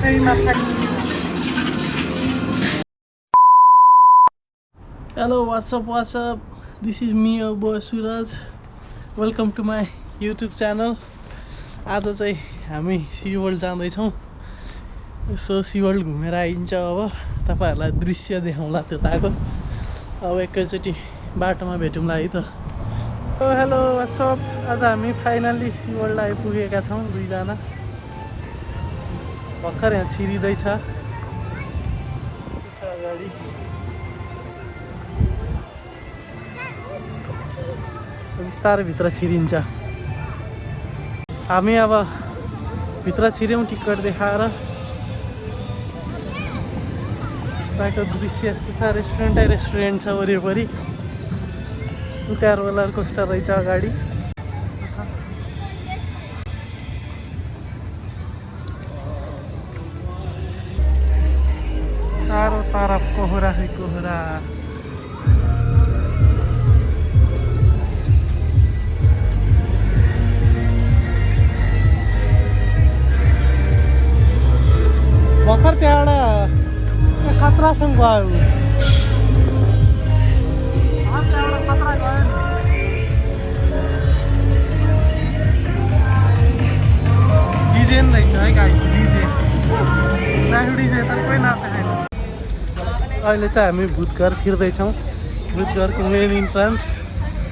Hello, what's up? This is me, your boy Suraz. Welcome to my YouTube channel. आज चाहिँ हामी SeaWorld जाँदैछौँ। यसो SeaWorld घुमेर आइन्छ। अब तपाईहरुलाई दृश्य देखाउँला त्यताको। अब एकैचोटी बाटोमा भेटौँला है त। Hello, what's up? आज हामी फाइनली SeaWorld आइपुगेका छौँ दुईजना। भर्खर यहाँ छिरिँदैछ। अगाडि बिस्तारै भित्र छिरिन्छ। हामी अब भित्र छिर्यौँ टिकट देखाएर। यताको दृश्य यस्तो छ। रेस्टुरेन्ट छ वरिपरि। उता रोलर कोस्टर रहेछ अगाडि। यस्तो छ। चारो तरफ कोहरा है कोहरा। भर्खर त्यहाँबाट खतरासँग गयो। त्यहाँबाट खतरा गयो नि। डिजे रहेछ है गाइस, डिजे तर कोही नाच्छ छैन। अहिले चाहिँ हामी भूतघर छिर्दैछौँ। भूतघरको मेन इन्ट्रान्स।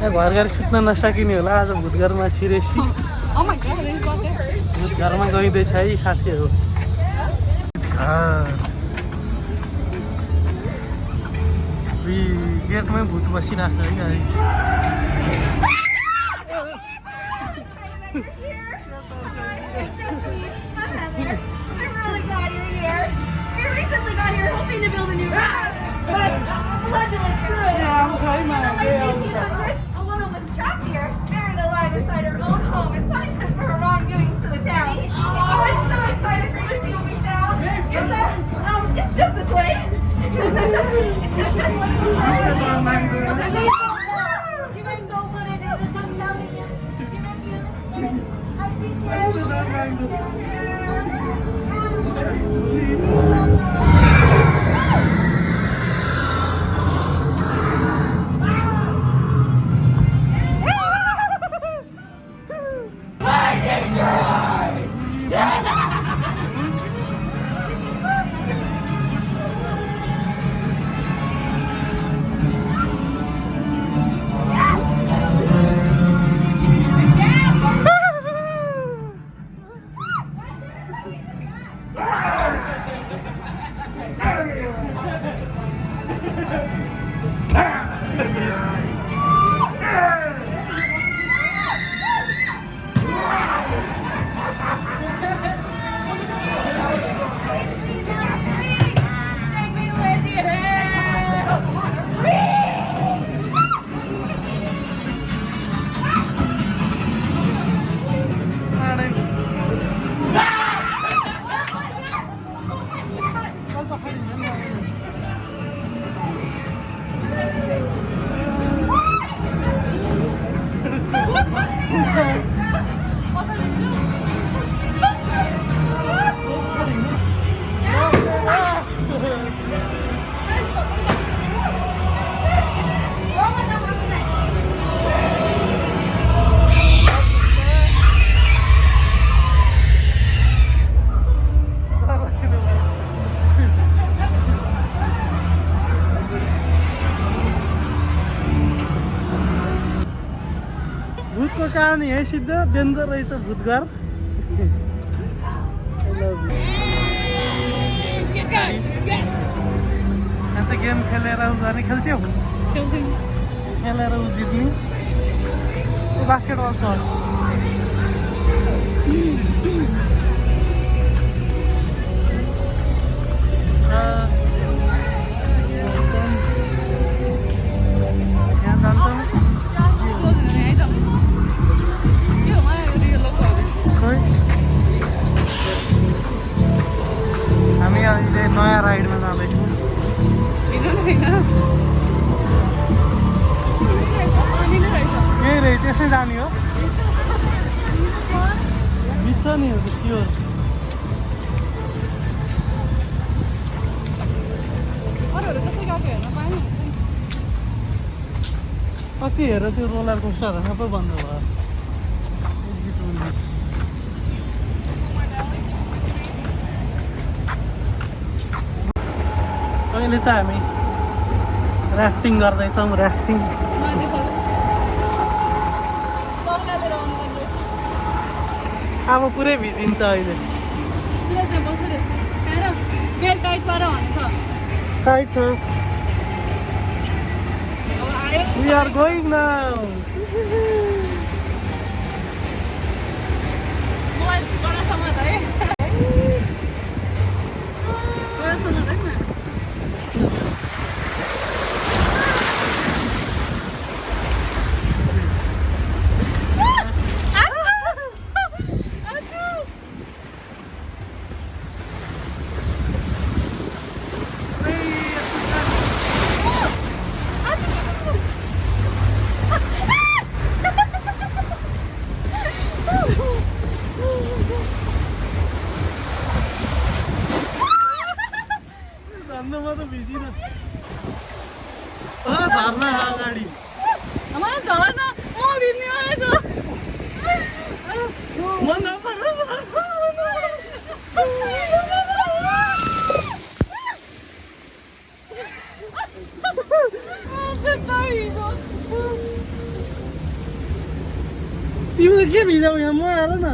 घर गएर सुत्न नसकिने होला। आज भूतघरमा छिरेपछि भूतघरमा गइँदैछ है साथीहरू। गेटमै भूत बसिरहेको है guys. It's just this way. You guys don't want to do this. I'm telling you. You're making a mistake. I see भूतको कहानी है सिद्ध डेन्जर रहेछ भूतघर। यहाँ चाहिँ गेम खेलेर उ गर्ने खेल्छौ? खेलेर उ जित्ने। बास्केटबल छ। यहाँ जान्छौँ। हामी अहिले नयाँ राइडमा जाँदैछौँ। यही रहेछ, यसै जाने हो। बिच नि हो त्यो। कति हेर त्यो रोलर कोस्टरहरू सबै बन्द भयो अहिले चाहिँ हामी राफ्टिङ गर्दैछौँ राफ्टिङ अब पुरै भिजिन्छ अहिले काइट छ We are going now. झर्ना अगाडि तिमीले के भिजाऊ यहाँ म आएर न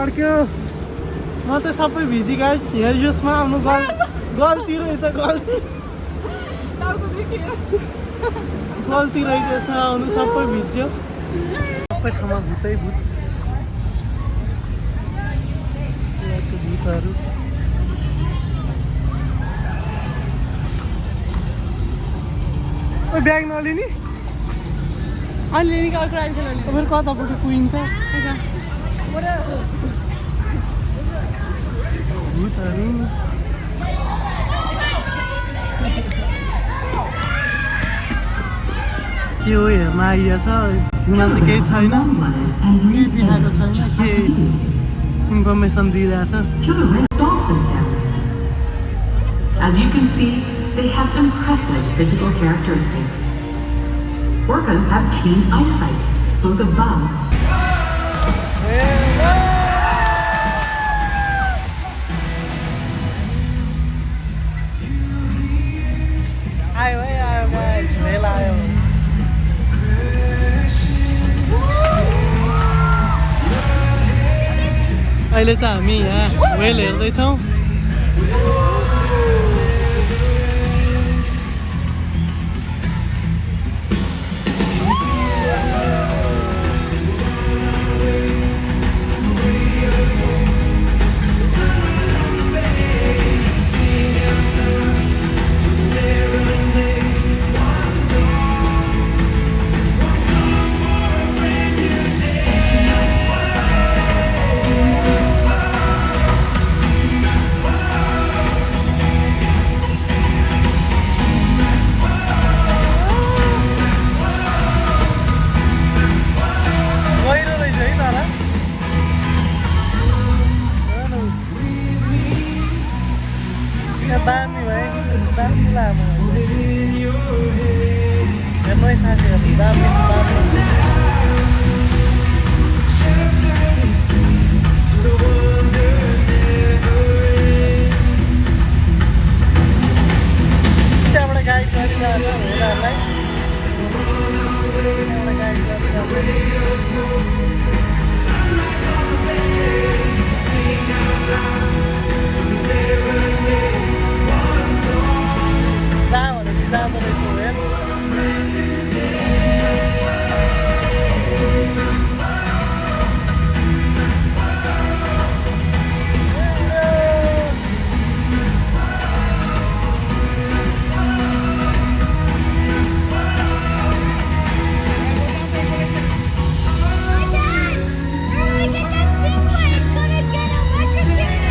अड्क्यो म चाहिँ सबै भिजी गाइस हेयर युजमा आउनु गल्ती रहेछ गल्ती रहेछ यसमा आउनु सबै भिज्यो सबै ठाउँमा भुतै भूत भूतहरू ब्याग नलिने मेरो कतापट्टि कुहिन्छ भूतहरू के हो हेर्न आइएछ तिमीलाई चाहिँ केही छैन केही देखाएको छैन के इन्फर्मेसन दिइरहेछ As you can see, they have impressive physical characteristics. Orcas have keen eyesight, both above. आयो गाइस रेल आयो अहिले चाहिँ हामी यहाँ वेल हेर्दैछौँ दामी भयो दामी लाग्यो हेर्नु है साथीहरू दामी त्यहाँबाट गाइड गरिरहन्छ उनीहरूलाई Look at that stingray! It's gonna get electrocuted!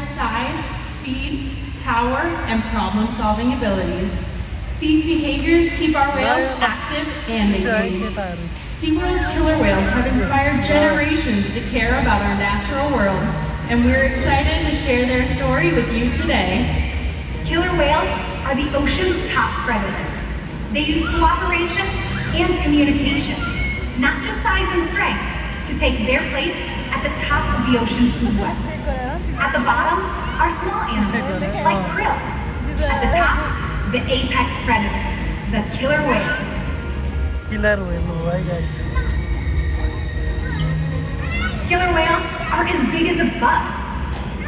their size, speed, power, and problem-solving abilities. These behaviors keep our whales active and engaged. SeaWorld's killer whales have inspired generations to care about our natural world, and we're excited to share their story with you today. Killer whales are the ocean's top predator. They use cooperation and communication, not just size and strength, to take their place at the top of the ocean's food web. At the bottom are small animals like krill. At the top, the apex predator, the killer whale. Killer whale, right guys? Killer whales are as big as a bus,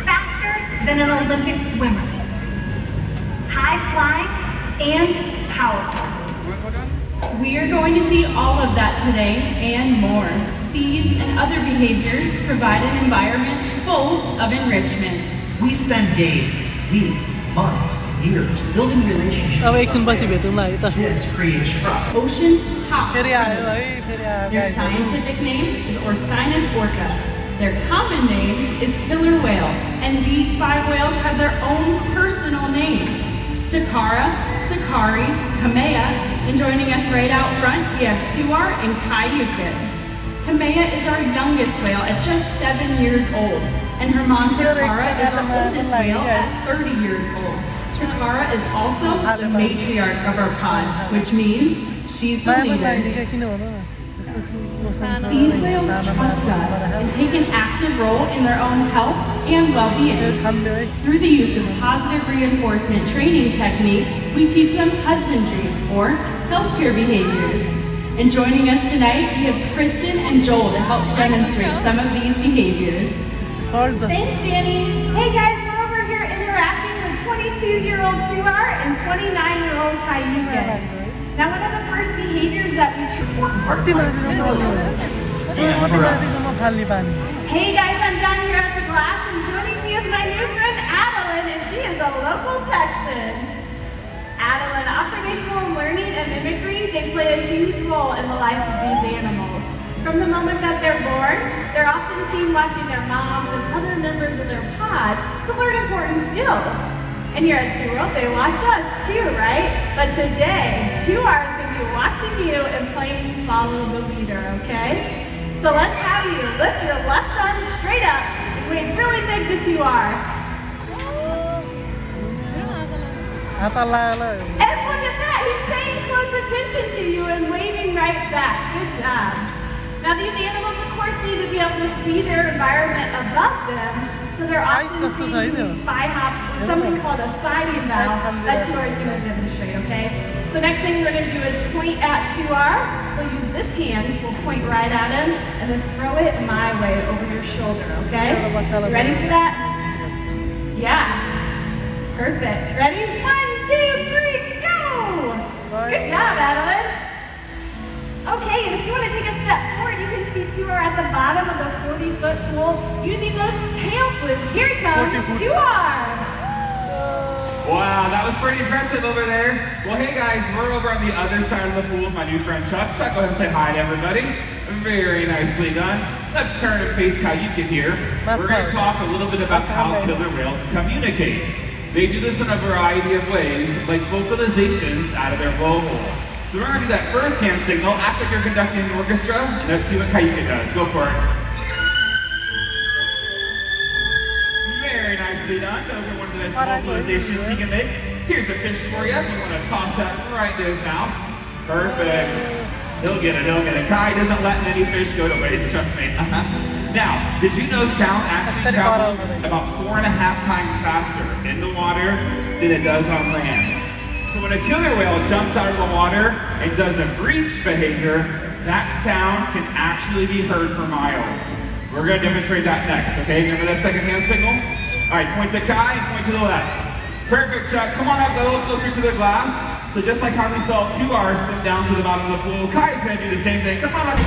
faster than an Olympic swimmer, high flying and powerful. We are going to see all of that today and more. These and other behaviors provide an environment full of enrichment. We spend days, weeks, months, years building relationships. अब एकछिन पछि भेटौँला है त This creates trust. Ocean's top फेरि आयो predator. है फेरि आयो Their guys. scientific name is Orcinus orca. Their common name is killer whale, and these 5 whales have their own personal names. Takara, Sakari, Kamea, and joining us right out front, we have Tuar and Kayukin. Kamea is our youngest whale at just 7 years old, and her mom Takara is the oldest whale at 30 years old. Takara is also the matriarch of our pod, which means she's the leader. These whales trust us and take an active role in their own health and well-being. Through the use of positive reinforcement training techniques, we teach them husbandry or healthcare behaviors. And joining us tonight, we have Kristen and Joel to help demonstrate some of these behaviors. Thanks, Danny. Hey guys, we're over here interacting with 22-year-old Suraz and 29-year-old Kayukin. Now, one of the first behaviors that we Hey guys, I'm down here at the glass, and joining me is my new friend Adeline, and she is a local Texan. Adeline, observational learning and mimicry, they play a huge role in the life of these animals. From the moment that they're born, they're often seen watching their moms and other members of their pod to learn important skills. And here at SeaWorld, they watch us too, right? But today, 2 hours is going to be watching you and playing follow the leader, okay? So let's have you lift your left arm straight up and wave really big to 2R. And look at that, he's paying close attention to you and waving right back. Good job. Now these animals, of course, need to be able to see their environment above them. So they're often seen doing spy hops or something called a sliding valve that 2R is going to demonstrate, okay? So next thing we're going to do is point at 2R. We'll use this hand, we'll point right at him, and then throw it my way over your shoulder, okay? You ready for that? Yeah. Perfect. Ready? 1, 2, 3, go! Good job, Adeline. Okay, and if you want to take a step forward, you can see 2R at the bottom of the 40-foot pool using those tail flips. Here he comes, 2R! Wow, that was pretty impressive over there. Well, hey guys, we're over on the other side of the pool with my new friend Chuck. Chuck, go ahead and say hi to everybody. Very nicely done. Let's turn and face Kayukin here. We're going to talk a little bit about how killer whales communicate. They do this in a variety of ways, like vocalizations out of their blowhole. So we're going to do that first hand signal, act like you're conducting an orchestra, and let's see what Kayukin does. Go for it. Very nicely done. Those are one of the best vocalizations he can make. Here's a fish for you. You want to toss that right into his mouth. Perfect. He'll get it, he'll get it. Kai doesn't let any fish go to waste, trust me. Now, did you know sound actually travels about 4.5 times faster in the water than it does on land? So when a killer whale jumps out of the water and does a breach behavior, that sound can actually be heard for miles. We're going to demonstrate that next, okay? Remember that second hand signal? All right, point to Kai and point to the left. Perfect, Chuck. Come on up a little closer to the glass. So just like how we saw 2R swim down to the bottom of the pool, Kai's going to do the same thing. Come on up.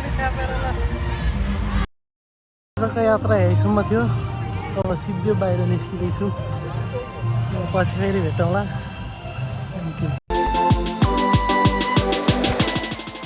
पानी छापेर ल आजको यात्रा यहीसम्म थियो अब सिधै बाहिर निस्किँदैछु पछि फेरि भेटौँला थ्याङ्क यू